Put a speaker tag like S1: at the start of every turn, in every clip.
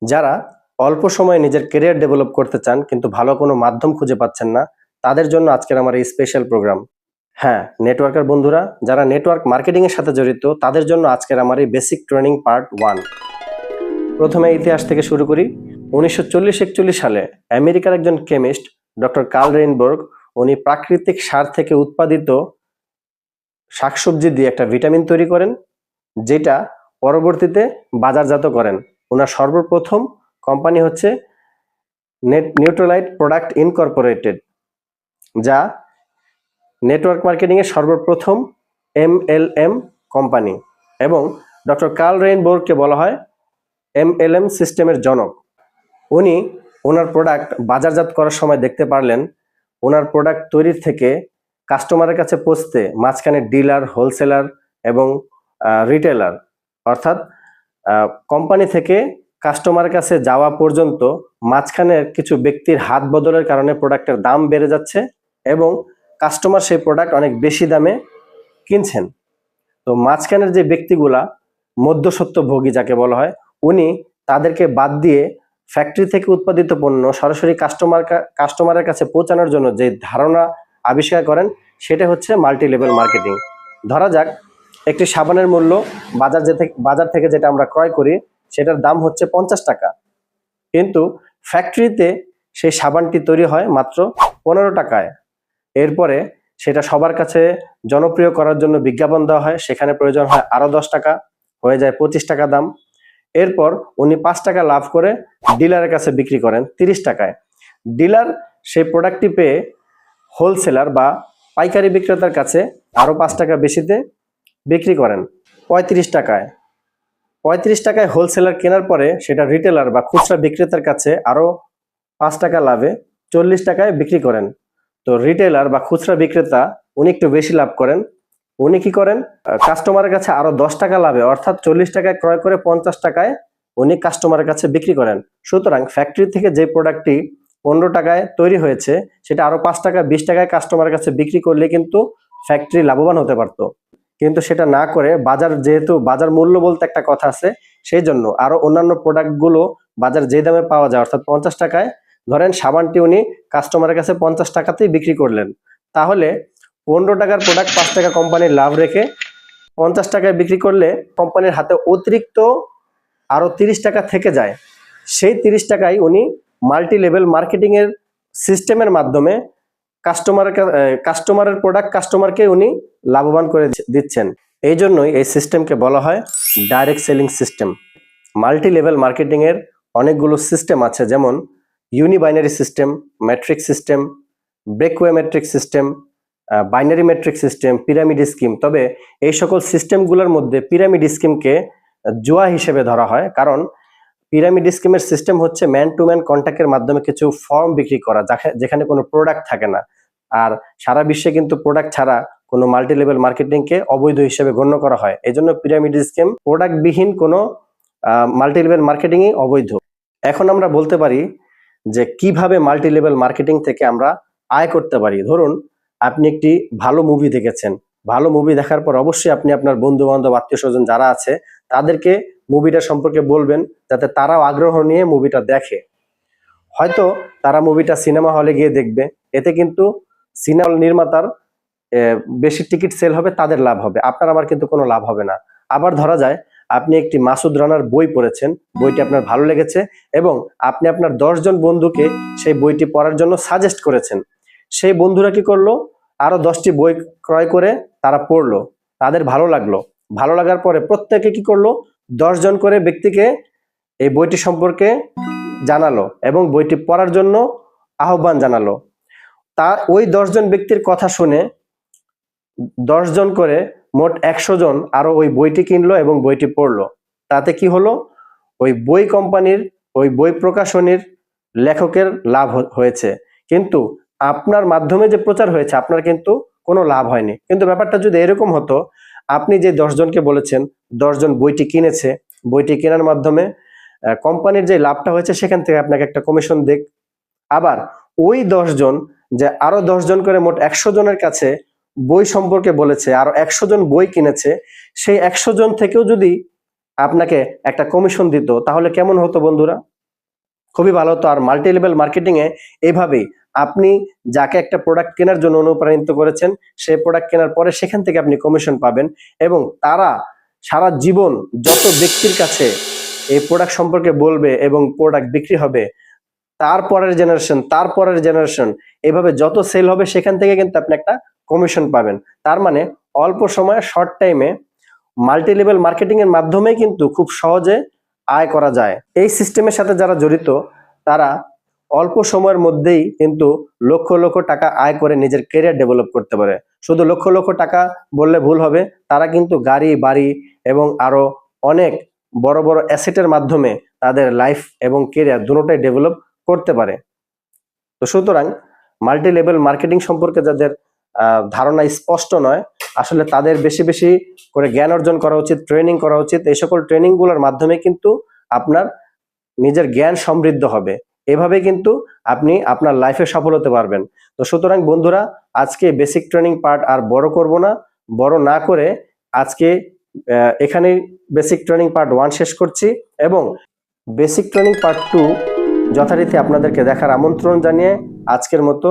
S1: যারা অল্প সময়ে নিজের ক্যারিয়ার ডেভেলপ করতে চান কিন্তু ভালো কোনো মাধ্যম খুঁজে পাচ্ছেন না, তাদের জন্য আজকের আমার এই স্পেশাল প্রোগ্রাম। হ্যাঁ, নেটওয়ার্কার বন্ধুরা, যারা নেটওয়ার্ক মার্কেটিং এর সাথে জড়িত তাদের জন্য আজকের আমার এই বেসিক ট্রেনিং পার্ট 1। প্রথমে ইতিহাস থেকে শুরু করি। 1940-41 সালে আমেরিকার একজন কেমিস্ট ডক্টর কার্ল রেইনবার্গ, উনি প্রাকৃতিক সার থেকে উৎপাদিত শাকসবজি দিয়ে একটা ভিটামিন তৈরি করেন, যেটা পরবর্তীতে বাজারজাত করেন। ওনার সর্বপ্রথম কোম্পানি হচ্ছে নিউট্রালাইট প্রোডাক্ট ইনকর্পোরেটেড, যা নেটওয়ার্ক মার্কেটিং এর সর্বপ্রথম MLM কোম্পানি, এবং ডক্টর কার্ল রেইনবার্গকে বলা হয় MLM সিস্টেমের জনক। উনি ওনার প্রোডাক্ট বাজারজাত করার সময় দেখতে পারলেন ওনার প্রোডাক্ট তৈরির থেকে কাস্টমারের কাছে পৌঁছতে মাঝখানে ডিলার, হোলসেলার এবং রিটেলার, অর্থাৎ কোম্পানি থেকে কাস্টমারের কাছে যাওয়া পর্যন্ত মাঝখানের কিছু ব্যক্তির হাত বদলের কারণে প্রোডাক্টের দাম বেড়ে যাচ্ছে এবং কাস্টমার সেই প্রোডাক্ট অনেক বেশি দামে কিনছেন। তো মাঝখানের যে ব্যক্তিগুলা মধ্যস্বত্বভোগী যাকে বলা হয়, উনি তাদেরকে বাদ দিয়ে ফ্যাক্টরি থেকে উৎপাদিত পণ্য সরাসরি কাস্টমারের কাছে পৌঁছানোর জন্য যে ধারণা আবিষ্কার করেন সেটা হচ্ছে মাল্টি লেভেল মার্কেটিং। ধরা যাক একটি সাবানের মূল্য বাজার থেকে যেটা আমরা ক্রয় করি সেটার দাম হচ্ছে 50 টাকা, কিন্তু ফ্যাক্টরিতে সেই সাবানটি তৈরি হয় মাত্র 15 টাকায়। এরপরে সেটা সবার কাছে জনপ্রিয় করার জন্য বিজ্ঞাপন দেওয়া হয়, সেখানে প্রয়োজন হয় আরো 10 টাকা, হয়ে যায় 25 টাকা দাম। এরপর উনি 5 টাকা লাভ করে ডিলারের কাছে বিক্রি করেন 30 টাকায়। ডিলার সেই প্রোডাক্টটি পেয়ে হোলসেলার বা পাইকারি বিক্রেতার কাছে আরো 5 টাকা বেশিতে বিক্রি করেন 35 টাকায়। 35 টাকায় হোলসেলার কেনার পরে সেটা রিটেলার বা খুচরা বিক্রেতার কাছে আরো 5 টাকা লাভে 40 টাকায় বিক্রি করেন। তো রিটেলার বা খুচরা বিক্রেতা উনি একটু বেশি লাভ করেন। উনি কি করেন, কাস্টমারের কাছে আরো 10 টাকা লাভে, অর্থাৎ 40 টাকায় ক্রয় করে 50 টাকায় উনি কাস্টমারের কাছে বিক্রি করেন। সুতরাং ফ্যাক্টরি থেকে যে প্রোডাক্টটি 15 টাকায় তৈরি হয়েছে সেটা আরো 5 টাকা 20 টাকায় কাস্টমারের কাছে বিক্রি করলে কিন্তু ফ্যাক্টরি লাভবান হতে পারতো, কিন্তু সেটা না করে যেহেতু বাজার মূল্য বলতে একটা কথা আছে, সেই জন্য আরো অন্যান্য প্রোডাক্টগুলো বাজার যে দামে পাওয়া যায় অর্থাৎ 50 টাকায়, ধরেন সাবানটি উনি কাস্টমারের কাছে 50 টাকাতেই বিক্রি করলেন, তাহলে 15 টাকার প্রোডাক্ট 5 টাকা কোম্পানির লাভ রেখে 50 টাকায় বিক্রি করলে কোম্পানির হাতে অতিরিক্ত আরো 30 টাকা থেকে যায়। সেই 30 টাকায় উনি মাল্টি লেভেল মার্কেটিং এর সিস্টেমের মাধ্যমে কাস্টমারের প্রোডাক্ট কাস্টমারকে উনি লাভবান করে দিচ্ছেন। এই জন্যই এই সিস্টেমকে বলা হয় direct selling system. Multi level marketing এর অনেকগুলো সিস্টেম আছে, যেমন unibinary system, matrix system, breakaway matrix system, binary matrix system, pyramid scheme. তবে এই সকল সিস্টেমগুলোর মধ্যে পিরামিড স্কিমকে জুয়া হিসেবে ধরা হয়, কারণ পিরামিড স্কিমের সিস্টেম হচ্ছে ম্যান টু ম্যান কন্ট্যাক্টের মাধ্যমে কিছু ফর্ম বিক্রি করা, যেখানে কোনো প্রোডাক্ট থাকে না। আর সারা বিশ্বে কিন্তু প্রোডাক্ট ছাড়া কোনো মাল্টি লেভেল মার্কেটিংকে অবৈধ হিসেবে গণ্য করা হয়। এই জন্য পিরামিড স্কিম প্রোডাক্টবিহীন কোনো মাল্টি লেভেল মার্কেটিংই অবৈধ। এখন আমরা বলতে পারি যে কিভাবে মাল্টি লেভেল মার্কেটিং থেকে আমরা আয় করতে পারি। ধরুন আপনি একটি ভালো মুভি দেখেছেন, ভালো মুভি দেখার পর অবশ্যই আপনি আপনার বন্ধু বান্ধব, আত্মীয় স্বজন যারা আছে তাদেরকে মুভিটা সম্পর্কে বলবেন, যাতে তারাও আগ্রহ নিয়ে মুভিটা দেখে। হয়তো তারা মুভিটা সিনেমা হলে গিয়ে দেখবে, এতে কিন্তু সিনেমা নির্মাতার বেশি টিকিট সেল হবে, তাদের লাভ হবে, আপনার আমার কিন্তু কোনো লাভ হবে না। আবার ধরা যায় আপনি একটি মাসুদ রানার বই পড়েছেন, বইটি আপনার ভালো লেগেছে এবং আপনি আপনার 10 জন বন্ধুকে সেই বইটি পড়ার জন্য সাজেস্ট করেছেন। সেই বন্ধুরা কি করলো, আরো 10টি বই ক্রয় করে তারা পড়লো, তাদের ভালো লাগলো। ভালো লাগার পরে প্রত্যেকে কি করলো, 10 জন করে ব্যক্তিকে এই বইটি সম্পর্কে জানালো এবং বইটি পড়ার জন্য আহ্বান জানালো। তা ওই 10 জন ব্যক্তির কথা শুনে 10 জন করে মোট 100 জন আরো ওই বইটি কিনলো এবং বইটি পড়লো। তাতে কি হলো, ওই বই কোম্পানির, ওই বই প্রকাশনীর লেখকের লাভ হয়েছে, কিন্তু আপনার মাধ্যমে যে প্রচার হয়েছে আপনার কিন্তু কোনো লাভ হয়নি। কিন্তু ব্যাপারটা যদি এরকম হতো, আপনি যে 10 জনকে বলেছেন, 10 জন বইটি কিনেছে, বইটি কেনার মাধ্যমে কোম্পানির যে লাভটা হয়েছে সেখান থেকে আপনাকে একটা কমিশন দিক। আবার ওই 10 জন যে আরো 10 জন করে মোট 100 জনের কাছে বই সম্পর্কে বলেছে, আরো 100 জন বই কিনেছে, সেই 100 জন থেকেও যদি আপনাকে একটা কমিশন দিত, তাহলে কেমন হতো বন্ধুরা? খুবই ভালো হতো। আর মাল্টি লেভেল মার্কেটিং এ এইভাবেই আপনি যাকে একটা প্রোডাক্ট কেনার জন্য অনুপ্রাণিত করেছেন, সেই প্রোডাক্ট কেনার পরে সেখান থেকে আপনি কমিশন পাবেন, এবং তারা সারা জীবন যত ব্যক্তির কাছে এই প্রোডাক্ট সম্পর্কে বলবে এবং প্রোডাক্ট বিক্রি হবে, তারপরের জেনারেশন এভাবে যত সেল হবে সেখান থেকে কিন্তু আপনি একটা কমিশন পাবেন। তার মানে অল্প সময়ে শর্ট টাইমে মাল্টি লেভেল মার্কেটিং এর মাধ্যমে কিন্তু খুব সহজে আয় করা যায়। এই সিস্টেমের সাথে যারা জড়িত তারা অল্প সময়ের মধ্যেই কিন্তু লক্ষ লক্ষ টাকা আয় করে নিজের ক্যারিয়ার ডেভেলপ করতে পারে। শুধু লক্ষ লক্ষ টাকা বললে ভুল হবে, তারা কিন্তু গাড়ি বাড়ি এবং আরো অনেক বড় বড় অ্যাসেটের মাধ্যমে তাদের লাইফ এবং ক্যারিয়ার দুটোটাই ডেভেলপ করতে পারে। তো সুতরাং মাল্টি লেভেল মার্কেটিং সম্পর্কে যাদের ধারণা স্পষ্ট নয়, আসলে তাদের বেশি বেশি করে জ্ঞান অর্জন করা উচিত, ট্রেনিং করা উচিত। এই সকল ট্রেনিং গুলোর মাধ্যমে কিন্তু আপনার নিজের জ্ঞান সমৃদ্ধ হবে। এভাবে কিন্তু আপনি আপনার লাইফে সফল হতে পারবেন। তো সুতরাং বন্ধুরা, আজকে বেসিক ট্রেনিং পার্ট আর বড় করব না, বড় না করে আজকে এখানেই বেসিক ট্রেনিং পার্ট 1 শেষ করছি, এবং বেসিক ট্রেনিং পার্ট 2 যথারীতি আপনাদেরকে দেখার আমন্ত্রণ জানিয়ে আজকের মতো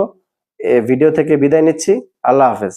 S1: ভিডিও থেকে বিদায় নিচ্ছি। আল্লাহ হাফেজ।